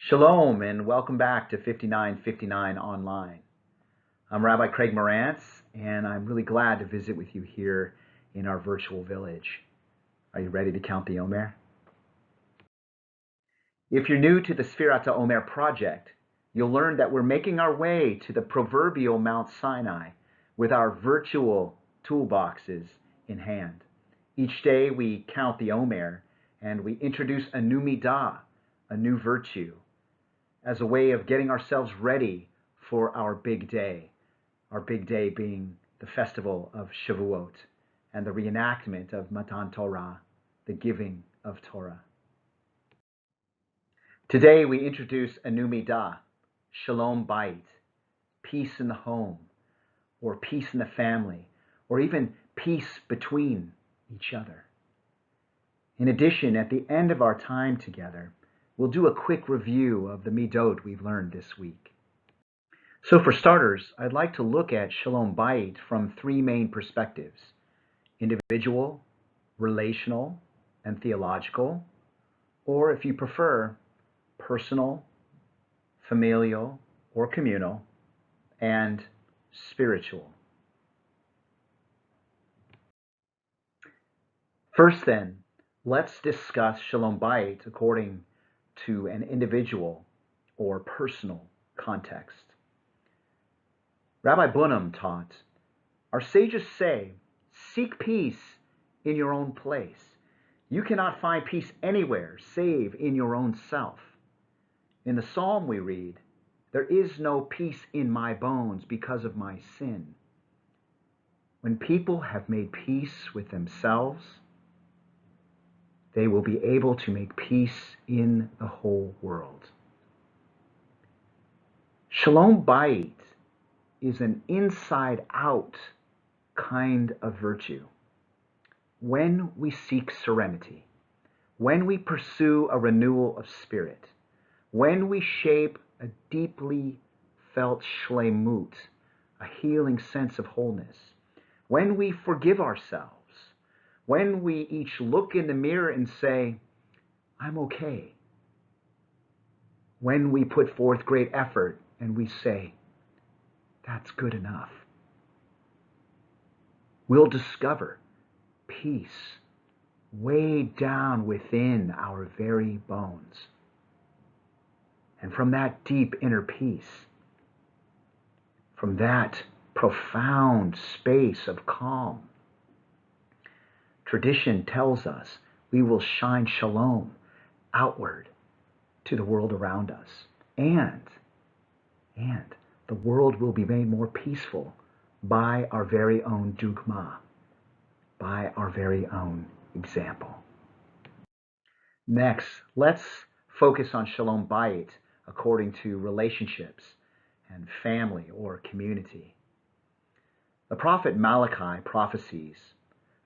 Shalom and welcome back to 5959 Online. I'm Rabbi Craig Morantz and I'm really glad to visit with you here in our virtual village. Are you ready to count the Omer? If you're new to the Sfirat Omer project, you'll learn that we're making our way to the proverbial Mount Sinai with our virtual toolboxes in hand. Each day we count the Omer and we introduce a new midah, a new virtue, as a way of getting ourselves ready for our big day being the festival of Shavuot and the reenactment of Matan Torah, the giving of Torah. Today we introduce a new midah, Shalom Bayit, peace in the home, or peace in the family, or even peace between each other. In addition, at the end of our time together, we'll do a quick review of the midot we've learned this week. So for starters, I'd like to look at Shalom Bayit from three main perspectives: individual, relational, and theological, or if you prefer, personal, familial, or communal, and spiritual. First then, let's discuss Shalom Bayit according to an individual or personal context. Rabbi Bunham taught, our sages say, seek peace in your own place. You cannot find peace anywhere save in your own self. In the psalm we read, there is no peace in my bones because of my sin. When people have made peace with themselves, they will be able to make peace in the whole world. Shalom Bayit is an inside-out kind of virtue. When we seek serenity, when we pursue a renewal of spirit, when we shape a deeply felt shlemut, a healing sense of wholeness, when we forgive ourselves, when we each look in the mirror and say, I'm okay. When we put forth great effort and we say, that's good enough. We'll discover peace way down within our very bones. And from that deep inner peace, from that profound space of calm, tradition tells us we will shine shalom outward to the world around us. And the world will be made more peaceful by our very own dugma, by our very own example. Next, let's focus on Shalom Bayit according to relationships and family or community. The prophet Malachi prophesies,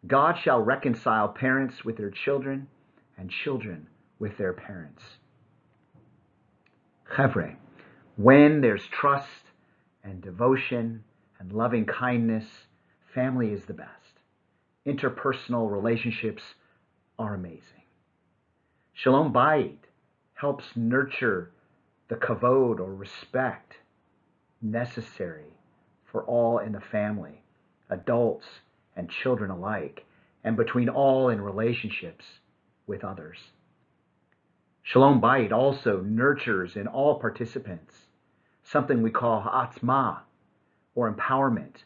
God shall reconcile parents with their children and children with their parents. Chevre, when there's trust and devotion and loving kindness, family is the best. Interpersonal relationships are amazing. Shalom Bayit helps nurture the kavod or respect necessary for all in the family, adults and children alike, and between all in relationships with others. Shalom Bayit also nurtures in all participants something we call ha'atzma, or empowerment,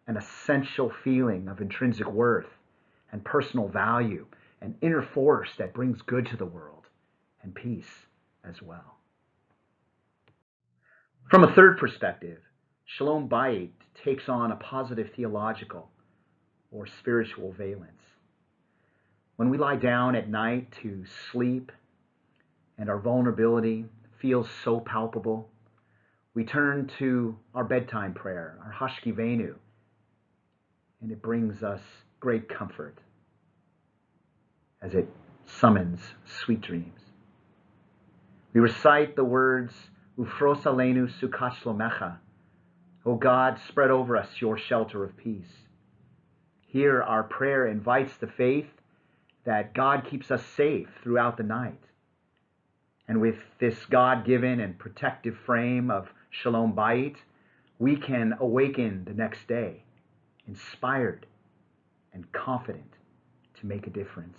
an essential feeling of intrinsic worth and personal value, an inner force that brings good to the world and peace as well. From a third perspective, Shalom Bayit takes on a positive theological or spiritual valence. When we lie down at night to sleep and our vulnerability feels so palpable, we turn to our bedtime prayer, our Hashkivenu, and it brings us great comfort as it summons sweet dreams. We recite the words, Ufros aleinu sukat shlomecha, O God, spread over us your shelter of peace. Here our prayer invites the faith that God keeps us safe throughout the night. And with this God-given and protective frame of Shalom Bayit, we can awaken the next day, inspired and confident to make a difference.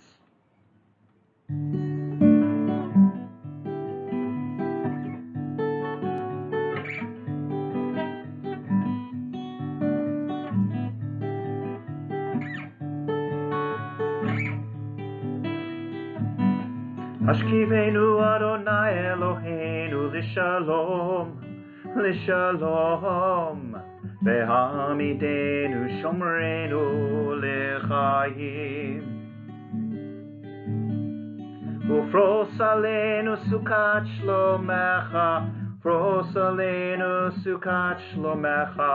Hashkivenu Adonai Eloheinu l'shalom, l'shalom, ve'hamidenu shomrenu l'chaim. Ufros alenu sukat shlomecha, ufros alenu sukat shlomecha,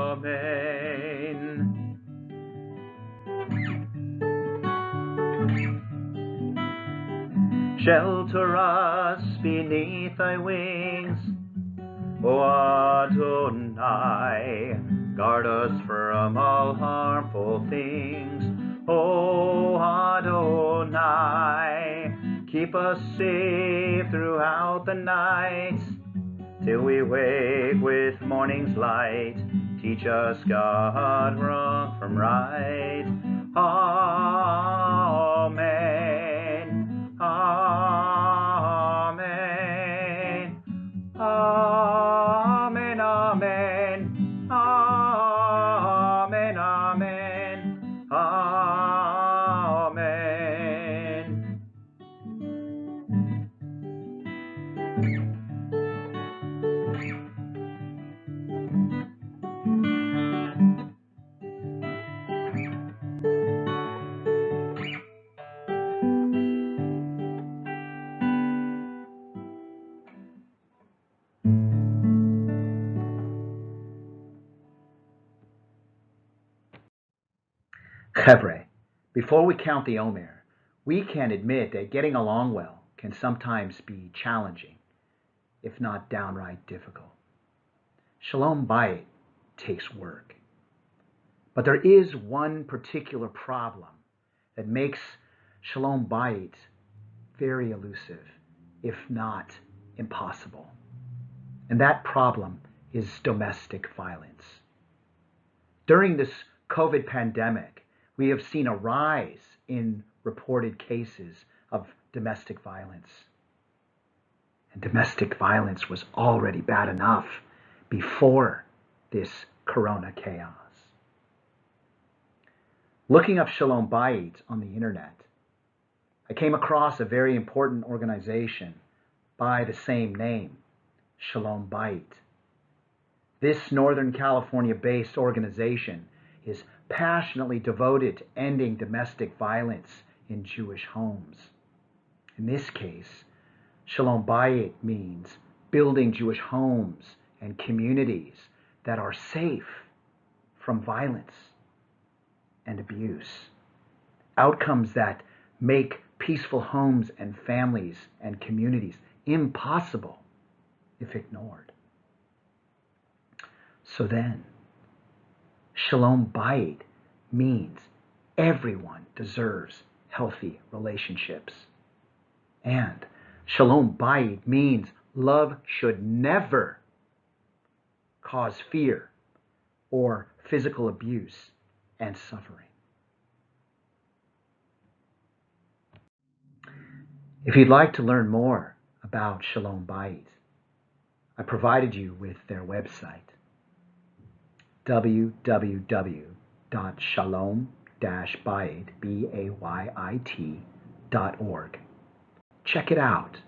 amen. Shelter us beneath thy wings, O Adonai, guard us from all harmful things. O Adonai, keep us safe throughout the night, till we wake with morning's light. Teach us, God, wrong from right. Amen. Amen. Amen. Amen. Amen. Amen. Amen. Chevre, before we count the Omer, we can admit that getting along well can sometimes be challenging, if not downright difficult. Shalom Bayit takes work. But there is one particular problem that makes Shalom Bayit very elusive, if not impossible. And that problem is domestic violence. During this COVID pandemic, we have seen a rise in reported cases of domestic violence. And domestic violence was already bad enough before this corona chaos. Looking up Shalom Bayit on the internet, I came across a very important organization by the same name, Shalom Bayit. This Northern California-based organization is passionately devoted to ending domestic violence in Jewish homes. In this case, Shalom Bayit means building Jewish homes and communities that are safe from violence and abuse. Outcomes that make peaceful homes and families and communities impossible if ignored. So then, Shalom Bayit means everyone deserves healthy relationships. And Shalom Bayit means love should never cause fear or physical abuse and suffering. If you'd like to learn more about Shalom Bayit, I provided you with their website, www.shalom-bayit.org. Check it out.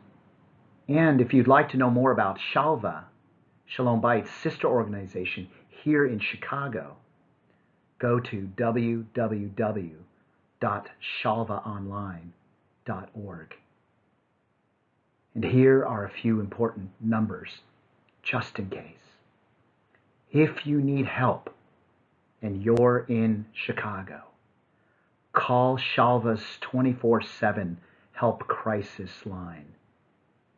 And if you'd like to know more about Shalva, Shalom Bayit's sister organization here in Chicago, go to www.shalvaonline.org. And here are a few important numbers, just in case. If you need help and you're in Chicago, call Shalva's 24/7 Help Crisis line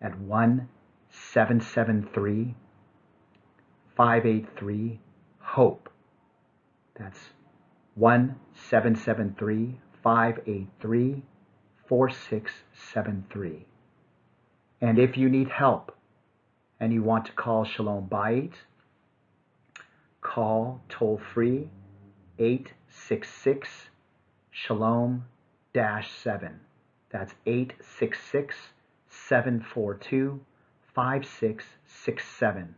at 1-773-583-HOPE. That's 1-773-583-HOPE. 4673. And if you need help and you want to call Shalom Bayit, call toll-free 866 Shalom-7. That's 866-742-5667.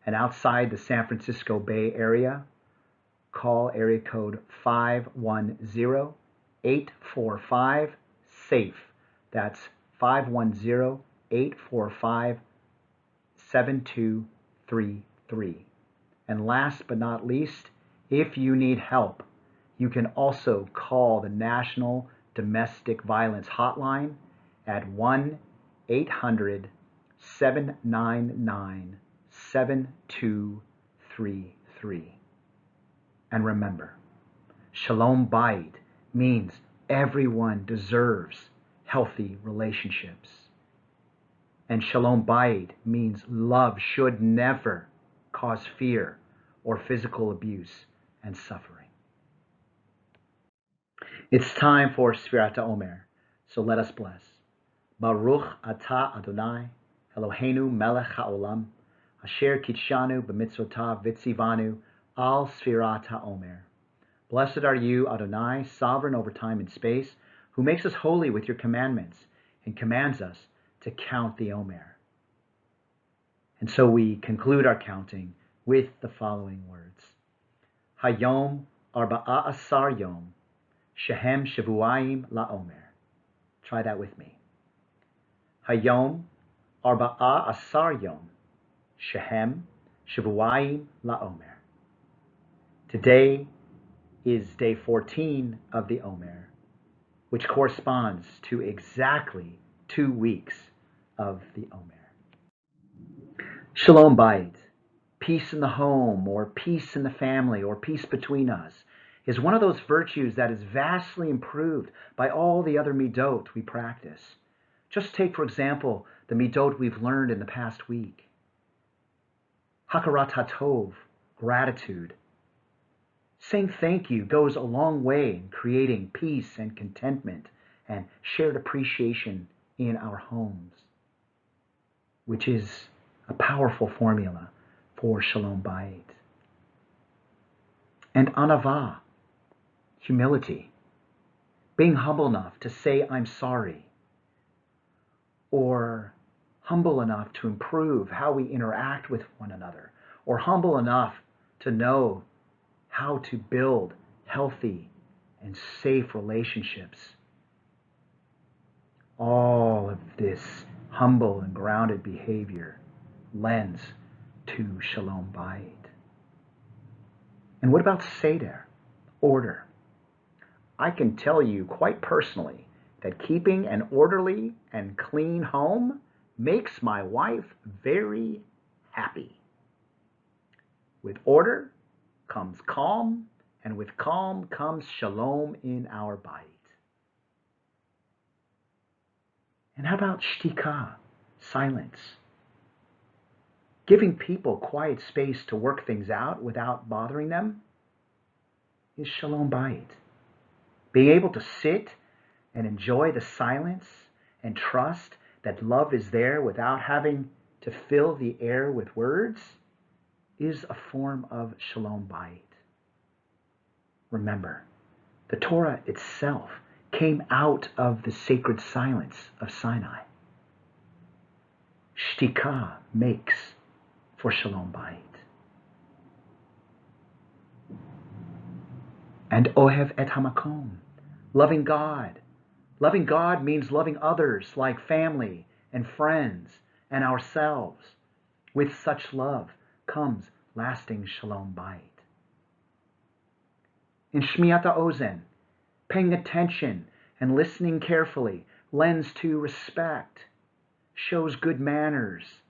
And outside the San Francisco Bay Area, call area code 510-845-SAFE. That's 510-845-7233. And last but not least, if you need help, you can also call the National Domestic Violence Hotline at 1-800-799-7233. And remember, Shalom Bayit means everyone deserves healthy relationships. And Shalom Bayit means love should never cause fear or physical abuse and suffering. It's time for Sfirat HaOmer, so let us bless. Baruch atah Adonai, Eloheinu melech haolam, asher kitshanu b'mitzvotav v'tzivanu al Sfirat HaOmer. Blessed are you, Adonai, sovereign over time and space, who makes us holy with your commandments and commands us to count the Omer. And so we conclude our counting with the following words. Hayom arba'a asar yom, shehem shavuayim la'omer. Try that with me. Hayom arba'a asar yom, shehem shavuayim la'omer. Today is day 14 of the Omer, which corresponds to exactly 2 weeks of the Omer. Shalom Bayit, peace in the home, or peace in the family, or peace between us, is one of those virtues that is vastly improved by all the other midot we practice. Just take, for example, the midot we've learned in the past week. Hakarat HaTov, gratitude. Saying thank you goes a long way in creating peace and contentment and shared appreciation in our homes, which is a powerful formula for Shalom Bayit. And anava, humility, being humble enough to say I'm sorry, or humble enough to improve how we interact with one another, or humble enough to know how to build healthy and safe relationships. All of this humble and grounded behavior lends to Shalom Bayit. And what about Seder, order? I can tell you quite personally that keeping an orderly and clean home makes my wife very happy. With order comes calm, and with calm comes shalom in our Bayit. And how about shtika, silence? Giving people quiet space to work things out without bothering them is Shalom Bayit. Being able to sit and enjoy the silence and trust that love is there without having to fill the air with words is a form of Shalom Bayit. Remember, the Torah itself came out of the sacred silence of Sinai. Shtika makes for Shalom Bayit. And Ohev et Hamakom, loving God. Loving God means loving others like family and friends and ourselves. With such love comes lasting Shalom Bayit. In Shmiat HaOzen, paying attention and listening carefully lends to respect, shows good manners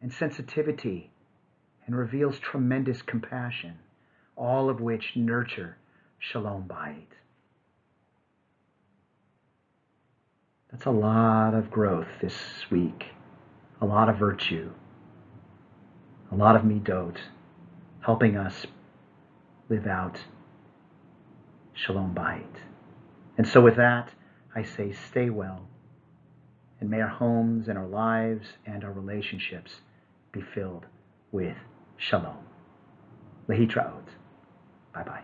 and sensitivity, and reveals tremendous compassion, all of which nurture Shalom Bayit. That's a lot of growth this week, a lot of virtue, a lot of midot, helping us live out Shalom Bayit. And so with that, I say stay well, and may our homes and our lives and our relationships be filled with shalom. Lehitraot. Bye-bye.